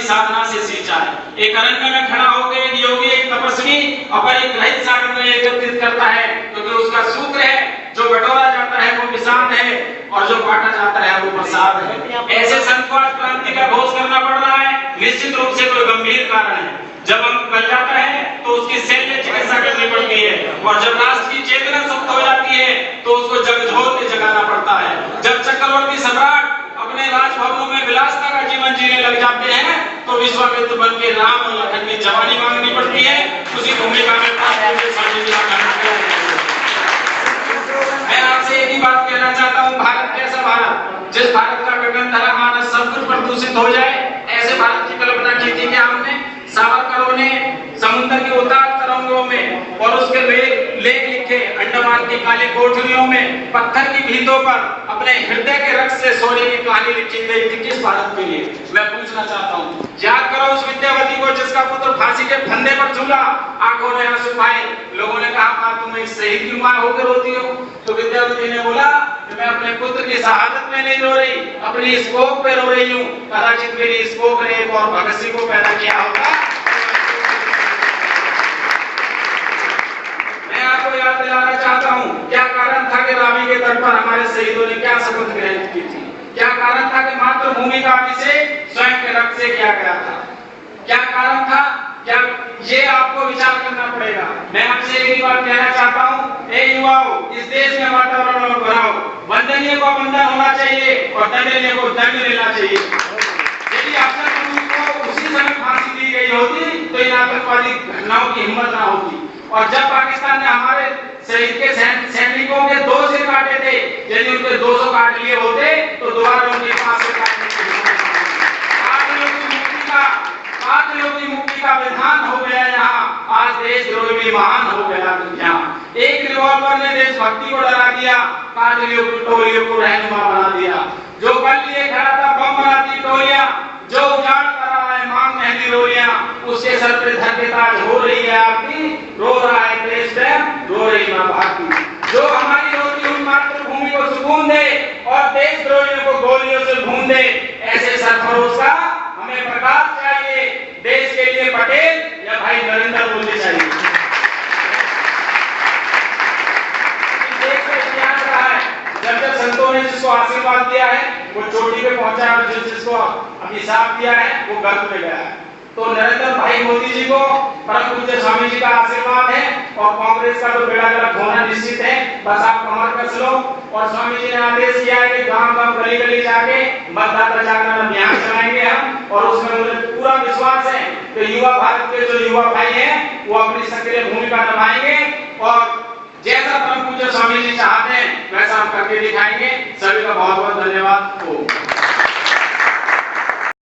साधना से सींचा है। एक अरण्य में खड़ा होकर एक योगी, एक तपस्वी अपने एक रहित सागर में एकत्रित करता है, क्योंकि उसका सूत्र है जो बटोरा जाता है वो मिशान है और जो बांटा जाता है वो प्रसाद है। ऐसे संत को आज क्रांति का घोष करना पड़ रहा है। निश्चित रूप से कोई गंभीर कारण है। जब अंग गल जाता है तो उसकी शल्य चिकित्सा करनी पड़ती है, और जब राष्ट्र की चेतना सुप्त हो जाती है तो उसको झकझोर के जगाना पड़ता है। जब चक्रवर्ती सम्राट अपने राजभवनों में विलासता का जीवन जीने लग जाते हैं तो विश्वामित्र बन के राम और लखन की जवानी मांगनी पड़ती है। उसी भूमिका में स्वामी जी का मैं आपसे एक ही बात कहना चाहता हूँ, भारत कैसा भारत, जिस भारत का गगन धरा मानस सब कुछ प्रदूषित हो जाए, ऐसे भारत की कल्पना की थी क्या हमने? सावरकरों ने समुद्र के उतार तरंगों में और उसके लेख लिखे अंडमान की काली कोठरियों में पत्थर की भीतों पर अपने हृदय के रक्त से सोने की कहानी लिखी गई थी। किस भारत के लिए? मैं पूछना चाहता हूँ। याद करो उस विद्यावती को जिसका पुत्र फांसी के फंदे पर झूला, आंखों ने आंसू पाए। लोगों ने कहा मां तुम एक शहीद की मां होकर रोती हो? तो विद्यावती ने बोला कि मैं अपने पुत्र की शहादत में नहीं रो रही, अपनी स्कोप पे रो रही हूँ। कदाचित मेरी स्कोप ने एक और भगत सिंह को पैदा किया होगा। मैं आपको याद दिलाना चाहता हूँ, क्या कारण था कि रावी के तट पर हमारे शहीदों ने क्या शपथ ग्रहण की थी? क्या कारण था कि मातृभूमि का अभिषेक स्वयं के रक्त से किया गया था? क्या कारण था? क्या ये आपको विचार करना पड़ेगा। मैं आपसे एक ही बात कहना चाहता हूँ, ए युवाओं, इस देश में वातावरण बनाओ। वंदनीय को वंदन होना चाहिए और दंडनीय को दंड लेना चाहिए। यदि अफसर को उसी समय फांसी दी गई होती तो इन आतंकवादी घटनाओं की हिम्मत ना होती। और जब पाकिस्तान ने हमारे शहीद के सैनिकों के 2 सिर काटे थे, यदि उनके 200 काट लिए होते तो दोबारा उनके पास से काटने की मुक्ति का विधान हो गया यहाँ। आज देशद्रोही भी महान हो गया यहाँ। एक रिवॉल्वर ने देशभक्ति को डरा दिया, काटलियों को टोलियों को रहनुमा बना दिया। जो बल लिए खड़ा था बम बनाती टोलियां, जो उजाड़ कर रहा है मांग मेहंदी रोलियां, उसके सर पे धर के ताज हो रही है आपकी, रो रहा है देश प्रेम, रो रही मां भारती। जो हमारी रोती हुई मातृभूमि को सुकून दे और देशद्रोहियों को गोलियों से भून दे, ऐसे सरफरोश का हमें प्रकाश चाहिए। देश के लिए पटेल या भाई नरेंद्र मोदी चाहिए। देश का इतिहास रहा है, जब संतों ने जिसको आशीर्वाद दिया है वो चोटी पे पहुंचा है, जिसको अभिशाप दिया है वो गर्त में गया है। तो नरेंद्र भाई मोदी जी को परम पूज्य स्वामी जी का आशीर्वाद है और कांग्रेस का तो बेड़ा गर्क होना निश्चित है। बस आप कमर कस लो। और स्वामी जी ने आदेश किया है कि गांव-गांव गली-गली जाके मतदाता जागरण अभियान चलाएंगे हम, और उसमें मुझे पूरा विश्वास है कि युवा भारत के जो युवा भाई हैं वो अपनी सक्रिय भूमिका निभाएंगे और जैसा परम पूज्य स्वामी जी चाहते हैं वैसा हम करके दिखाएंगे। सभी का बहुत बहुत धन्यवाद।